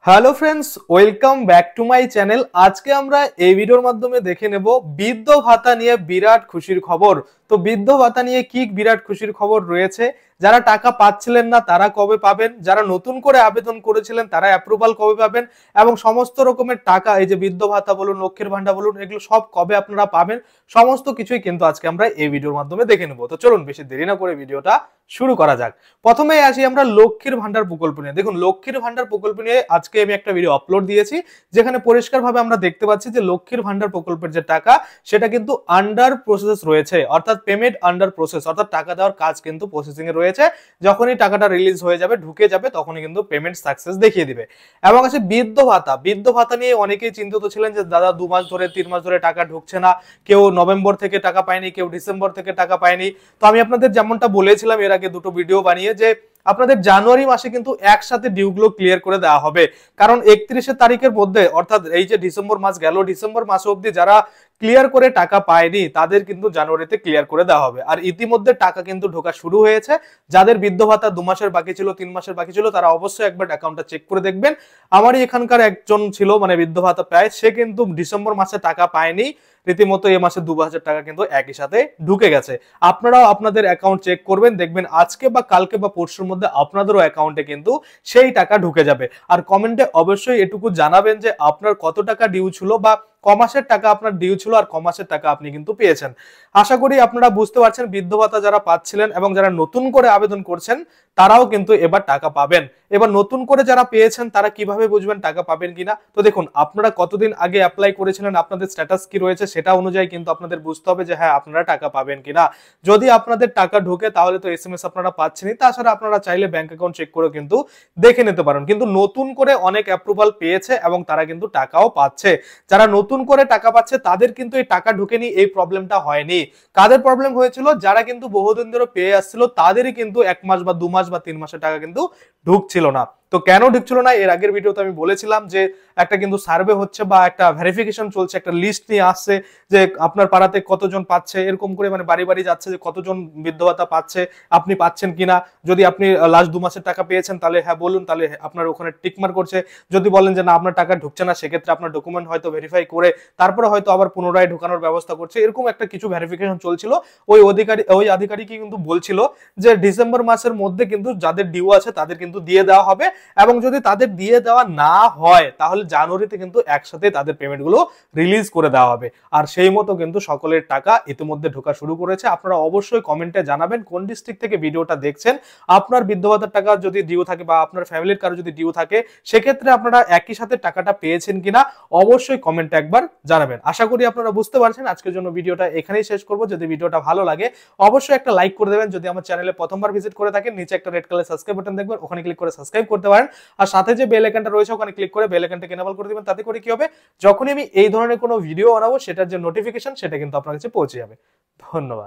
Hello friends, welcome back to my channel. আজকে আমরা এই ভিডিওর মাধ্যমে দেখে নেব বৃদ্ধ ভাতা নিয়ে বিরাট খুশির খবর। তো বৃদ্ধ ভাতা নিয়ে কি বিরাট খুশির খবর রয়েছে, যারা টাকা পাচ্ছিলেন না তারা কবে পাবেন, যারা নতুন করে আবেদন করেছিলেন তারা অ্যাপ্রুভাল কবে পাবেন, এবং সমস্ত রকমের টাকা এই যে বৃদ্ধ ভাতা বলুন, লক্ষ্মীর ভান্ডার বলুন, এগুলো সব কবে আপনারা পাবেন, সমস্ত কিছুই কিন্তু আজকে আমরা এই ভিডিওর মাধ্যমে দেখে নেব। তো চলুন বেশি দেরি না করে ভিডিওটা শুরু করা যাক। প্রথমে আসি আমরা লক্ষ্মীর ভান্ডার প্রকল্প নিয়ে। দেখুন, লক্ষ্মীর ভান্ডার প্রকল্প নিয়ে আজকে আমি একটা ভিডিও আপলোড দিয়েছি, যেখানে পরিষ্কারভাবে আমরা দেখতে পাচ্ছি যে লক্ষ্মীর ভান্ডার প্রকল্পের যে টাকা সেটা কিন্তু আন্ডার প্রসেস রয়েছে, অর্থাৎ পেমেন্ট আন্ডার প্রসেস, অর্থাৎ টাকা দেওয়ার কাজ কিন্তু প্রসেসিং এ রয়েছে। যখনই টাকাটা রিলিজ হয়ে যাবে, ঢুকে যাবে, তখনই কিন্তু পেমেন্ট সাকসেস দেখিয়ে দিবে। এবং আছে বৃদ্ধ ভাতা। বৃদ্ধ ভাতা নিয়ে অনেকেই চিন্তিত ছিলেন যে দাদা 2 মাস ধরে 3 মাস ধরে টাকা ঢুকছে না, কেউ নভেম্বর থেকে টাকা পায়নি, কেউ ডিসেম্বর থেকে টাকা পায়নি। তো আমি আপনাদের যেমনটা বলেছিলাম এর আগে দুটো ভিডিও বানিয়ে, যে আপনাদের জানুয়ারি মাসে কিন্তু একসাথে ডিউগুলো ক্লিয়ার করে দেওয়া হবে। কারণ 31 তারিখের মধ্যে, অর্থাৎ এই যে ডিসেম্বর মাস গেল, ডিসেম্বর মাস অবধি যারা ক্লিয়ার করে টাকা পায়নি তাদের কিন্তু জানুয়ারিতে ক্লিয়ার করে দেওয়া হবে। আর ইতিমধ্যে টাকা কিন্তু ঢোকা শুরু হয়েছে। যাদের বৃদ্ধ ভাতা 2 মাসের বাকি ছিল, 3 মাসের বাকি ছিল, তারা অবশ্যই একবার অ্যাকাউন্টটা চেক করে দেখবেন। আমারই এখানকার একজন ছিল, মানে বৃদ্ধ ভাতা পায়, সে কিন্তু ডিসেম্বর মাসে টাকা পায়নি, রীতিমতো এই মাসে 2000 টাকা কিন্তু একই সাথে ঢুকে গেছে। আপনারাও আপনাদের অ্যাকাউন্ট চেক করবেন, দেখবেন আজকে বা কালকে বা পরশুর মধ্যে আপনাদেরও অ্যাকাউন্টে কিন্তু সেই টাকা ঢুকে যাবে। আর কমেন্টে অবশ্যই এটুকু জানাবেন যে আপনার কত টাকা ডিউ ছিল, বা কমাসের টাকা আপনার ডিউ ছিল আর কমাসের টাকা আপনি কিন্তু পেয়েছেন। আশা করি আপনারা বুঝতে পারছেন বৃদ্ধ ভাতা যারা পাচ্ছিলেন এবং যারা নতুন করে আবেদন করছেন তারাও কিন্তু এবার টাকা পাবেন। এবার নতুন করে যারা পেয়েছেন তারা কিভাবে বুঝবেন টাকা পাবেন কিনা? তো দেখুন, আপনারা কতদিন আগে অ্যাপ্লাই করেছিলেন, আপনাদের স্ট্যাটাস কি রয়েছে সেটা অনুযায়ী কিন্তু আপনাদের বুঝতে হবে যে হ্যাঁ আপনারা টাকা পাবেন কিনা। যদি আপনাদের টাকা ঢোকে তাহলে তো এসএমএস আপনারা পাচ্ছেনই, তাছাড়া আপনারা চাইলে ব্যাংক অ্যাকাউন্ট চেক করে কিন্তু দেখে নিতে পারেন। কিন্তু নতুন করে অনেক অ্যাপ্রুভাল পেয়েছে এবং তারা কিন্তু টাকাও পাচ্ছে। যারা নতুন করে টাকা পাচ্ছে তাদের কিন্তু এই টাকা ঢুকেনি, এই প্রবলেমটা হয়নি। কাদের প্রবলেম হয়েছিল? যারা কিন্তু বহুদিন ধরে পেয়ে আসছিল তাদেরই কিন্তু 1 মাস বা 2 মাস বা 3 মাসের টাকা কিন্তু ঢুকছিল না। তো কেন ঢুকছিল না এর আগের ভিডিওতে আমি বলেছিলাম যে একটা কিন্তু সার্ভে হচ্ছে বা একটা ভেরিফিকেশন চলছে, একটা লিস্ট নিয়ে আসছে যে আপনার পাড়াতে কতজন পাচ্ছে, এরকম করে মানে বাড়ি বাড়ি যাচ্ছে যে কতজন বৃদ্ধ ভাতা পাচ্ছে, আপনি পাচ্ছেন কিনা। যদি আপনি লাস্ট 2 মাসের টাকা পেয়েছেন তাহলে হ্যাঁ বলুন, তাহলে আপনার ওখানে টিকমার্ক করছে। যদি বলেন যে না আপনার টাকা ঢুকছে না, সেক্ষেত্রে আপনার ডকুমেন্ট হয়তো ভেরিফাই করে তারপরে হয়তো আবার পুনরায় ঢোকানোর ব্যবস্থা করছে। এরকম একটা কিছু ভেরিফিকেশন চলছিল। ওই আধিকারিকই কিন্তু বলছিল যে ডিসেম্বর মাসের মধ্যে কিন্তু যাদের ডিউ আছে তাদের কিন্তু দিয়ে দেওয়া হবে, এবং যদি তাদের দিয়ে দেওয়া না হয় তাহলে জানুয়ারিতে কিন্তু একসাথে তাদের পেমেন্ট গুলো রিলিজ করে দেওয়া হবে। আর সেই মতো কিন্তু সকলের টাকা ইতিমধ্যে ঢোকা শুরু করেছে। আপনারা অবশ্যই কমেন্টে জানাবেন কোন ডিস্ট্রিক্ট থেকে ভিডিওটা দেখছেন। আপনার বৃদ্ধ ভাতার টাকা যদি ডিউ থাকে বা আপনার ফ্যামিলির কারো যদি ডিউ থাকে, সেক্ষেত্রে আপনারা একই সাথে টাকাটা পেয়েছেন কিনা অবশ্যই কমেন্টে একবার জানাবেন। আশা করি আপনারা বুঝতে পারছেন। আজকের জন্য ভিডিওটা এখানেই শেষ করব। যদি ভিডিওটা ভালো লাগে অবশ্যই একটা লাইক করে দেবেন। যদি আমার চ্যানেলে প্রথমবার ভিজিট করে থাকেন, নিচে একটা রেড কালার সাবস্ক্রাইব বাটন দেখবেন, ওখানে ক্লিক করে সাবস্ক্রাইব করতে পারেন। আর সাথে যে বেল আইকনটা রয়েছে ওখানে ক্লিক করে বেল আইকনটাকে এনেবল করে দিবেন। তাতে করে কি হবে, যখনই আমি এই ধরনের কোনো ভিডিও বানাবো সেটার যে নোটিফিকেশন সেটা কিন্তু আপনার কাছে পৌঁছে যাবে। ধন্যবাদ।